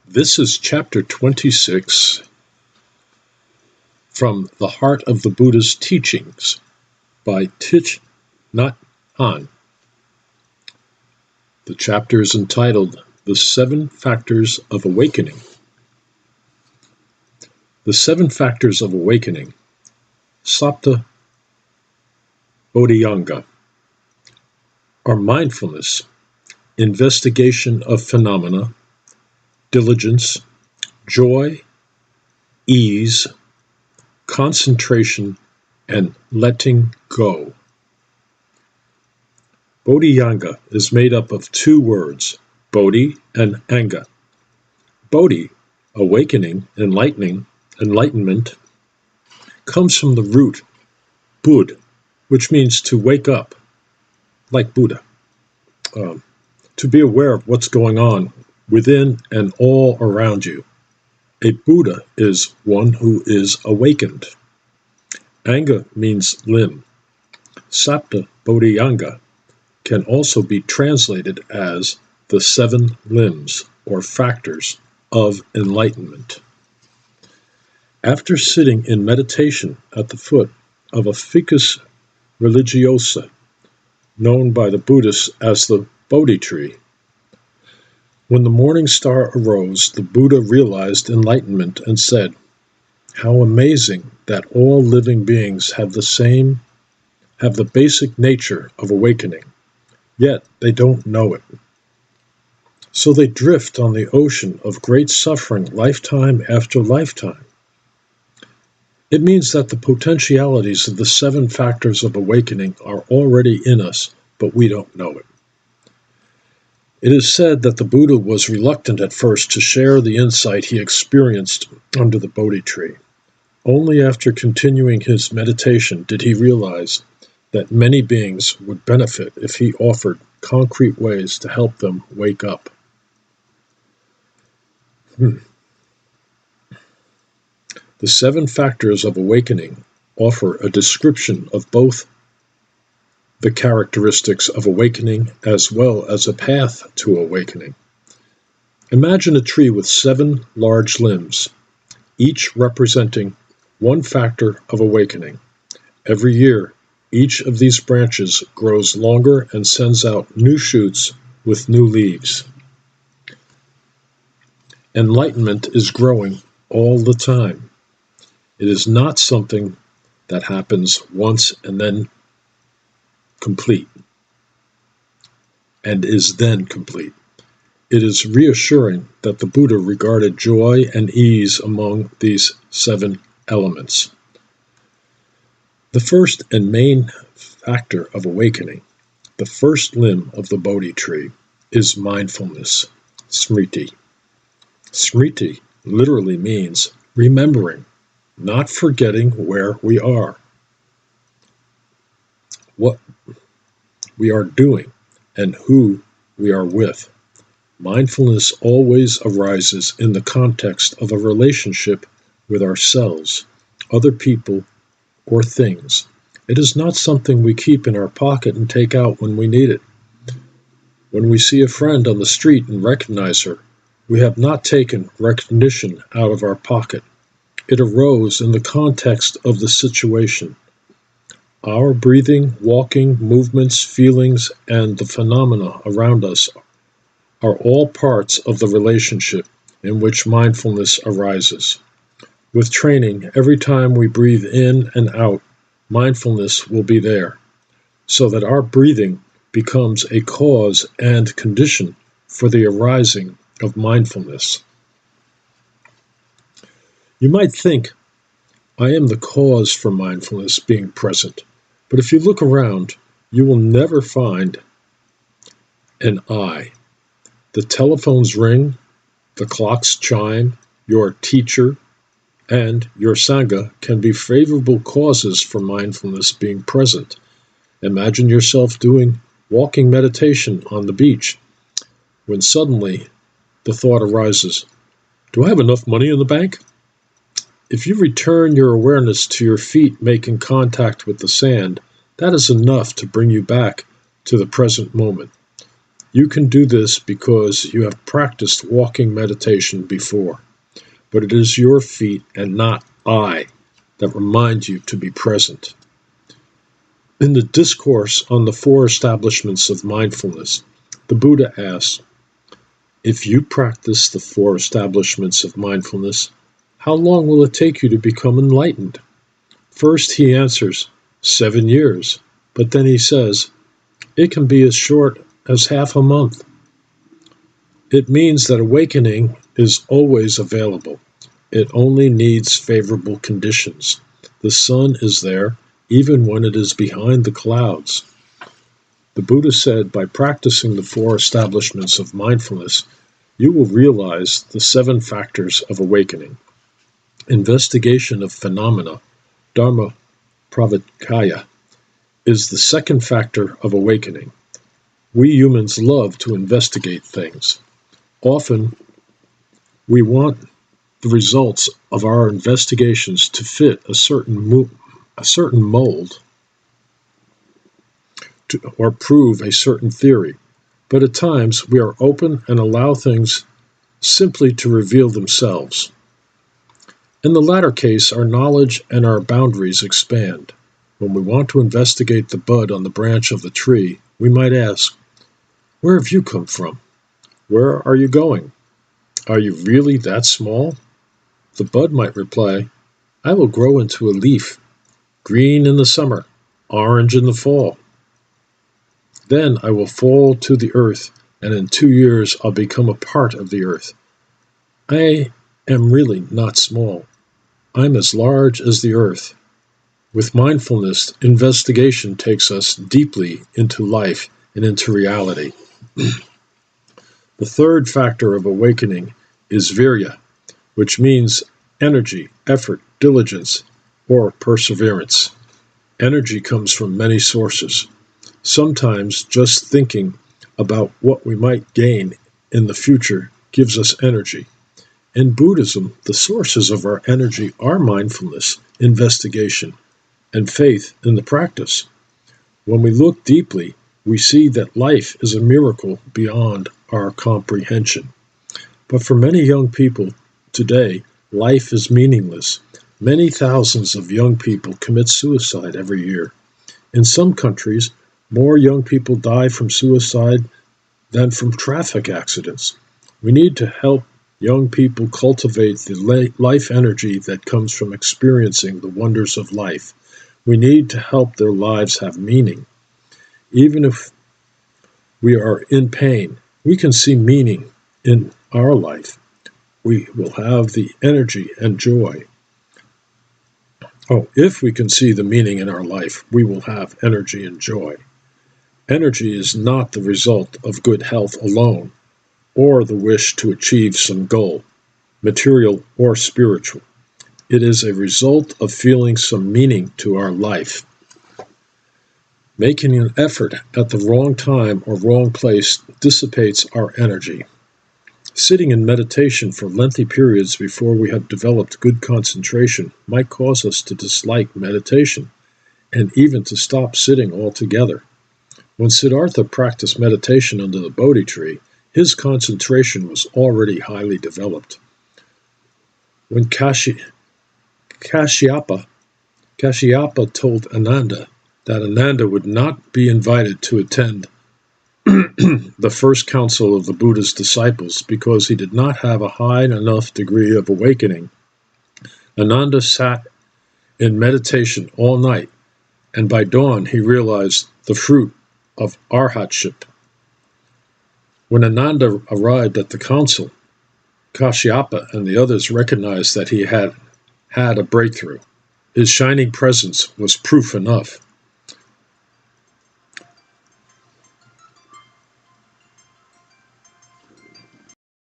This is Chapter 26 from The Heart of the Buddha's Teachings by Thich Nhat Hanh. The chapter is entitled The Seven Factors of Awakening. The Seven Factors of Awakening, Sapta Bodhiyanga, are mindfulness, investigation of phenomena, diligence, joy, ease, concentration, and letting go. Bodhiyanga is made up of two words, bodhi and anga. Bodhi, awakening, enlightenment, comes from the root bud, which means to wake up, like Buddha, to be aware of what's going on within and all around you. A Buddha is one who is awakened. Anga means limb. Sapta Bodhiyanga can also be translated as the seven limbs or factors of enlightenment. After sitting in meditation at the foot of a ficus religiosa, known by the Buddhists as the Bodhi tree, when the morning star arose, the Buddha realized enlightenment and said, "How amazing that all living beings have the basic nature of awakening, yet they don't know it. So they drift on the ocean of great suffering lifetime after lifetime." It means that the potentialities of the seven factors of awakening are already in us, but we don't know it. It is said that the Buddha was reluctant at first to share the insight he experienced under the Bodhi tree. Only after continuing his meditation did he realize that many beings would benefit if he offered concrete ways to help them wake up. The seven factors of awakening offer a description of both the characteristics of awakening as well as a path to awakening. Imagine a tree with seven large limbs, each representing one factor of awakening. Every year, each of these branches grows longer and sends out new shoots with new leaves. Enlightenment is growing all the time. It is not something that happens once and then complete, and is then complete. It is reassuring that the Buddha regarded joy and ease among these seven elements. The first and main factor of awakening, the first limb of the Bodhi tree, is mindfulness, smriti. Smriti literally means remembering, not forgetting where we are, what we are doing, and who we are with. Mindfulness always arises in the context of a relationship with ourselves, other people, or things. It is not something we keep in our pocket and take out when we need it. When we see a friend on the street and recognize her, we have not taken recognition out of our pocket. It arose in the context of the situation. Our breathing, walking, movements, feelings, and the phenomena around us are all parts of the relationship in which mindfulness arises. With training, every time we breathe in and out, mindfulness will be there, so that our breathing becomes a cause and condition for the arising of mindfulness. You might think, I am the cause for mindfulness being present. But if you look around, you will never find an I. The telephones ring, the clocks chime, your teacher, and your Sangha can be favorable causes for mindfulness being present. Imagine yourself doing walking meditation on the beach, when suddenly the thought arises, do I have enough money in the bank? If you return your awareness to your feet making contact with the sand, that is enough to bring you back to the present moment. You can do this because you have practiced walking meditation before, but it is your feet and not I that remind you to be present. In the discourse on the four establishments of mindfulness, the Buddha asks, if you practice the four establishments of mindfulness, how long will it take you to become enlightened? First he answers, 7 years, but then he says, it can be as short as half a month. It means that awakening is always available. It only needs favorable conditions. The sun is there, even when it is behind the clouds. The Buddha said, by practicing the four establishments of mindfulness, you will realize the 7 factors of awakening. Investigation of phenomena, Dharma Pravikaya, is the second factor of awakening. We humans love to investigate things. Often, we want the results of our investigations to fit a certain mold or prove a certain theory. But at times, we are open and allow things simply to reveal themselves. In the latter case, our knowledge and our boundaries expand. When we want to investigate the bud on the branch of the tree, we might ask, where have you come from? Where are you going? Are you really that small? The bud might reply, I will grow into a leaf, green in the summer, orange in the fall. Then I will fall to the earth, and in 2 years I'll become a part of the earth. I am really not small. I'm as large as the earth. With mindfulness, investigation takes us deeply into life and into reality. The third factor of awakening is virya, which means energy, effort, diligence, or perseverance. Energy comes from many sources. Sometimes just thinking about what we might gain in the future gives us energy. In Buddhism, the sources of our energy are mindfulness, investigation, and faith in the practice. When we look deeply, we see that life is a miracle beyond our comprehension. But for many young people today, life is meaningless. Many thousands of young people commit suicide every year. In some countries, more young people die from suicide than from traffic accidents. We need to help young people cultivate the life energy that comes from experiencing the wonders of life. We need to help their lives have meaning. Even if we are in pain, we can see meaning in our life. We will have the energy and joy. If we can see the meaning in our life, we will have energy and joy. Energy is not the result of good health alone, or the wish to achieve some goal, material or spiritual. It is a result of feeling some meaning to our life. Making an effort at the wrong time or wrong place dissipates our energy. Sitting in meditation for lengthy periods before we have developed good concentration might cause us to dislike meditation, and even to stop sitting altogether. When Siddhartha practiced meditation under the Bodhi tree, his concentration was already highly developed. When Kashyapa told Ananda that Ananda would not be invited to attend the first council of the Buddha's disciples because he did not have a high enough degree of awakening, Ananda sat in meditation all night, and by dawn he realized the fruit of arhatship. When Ananda arrived at the council, Kashyapa and the others recognized that he had had a breakthrough. His shining presence was proof enough.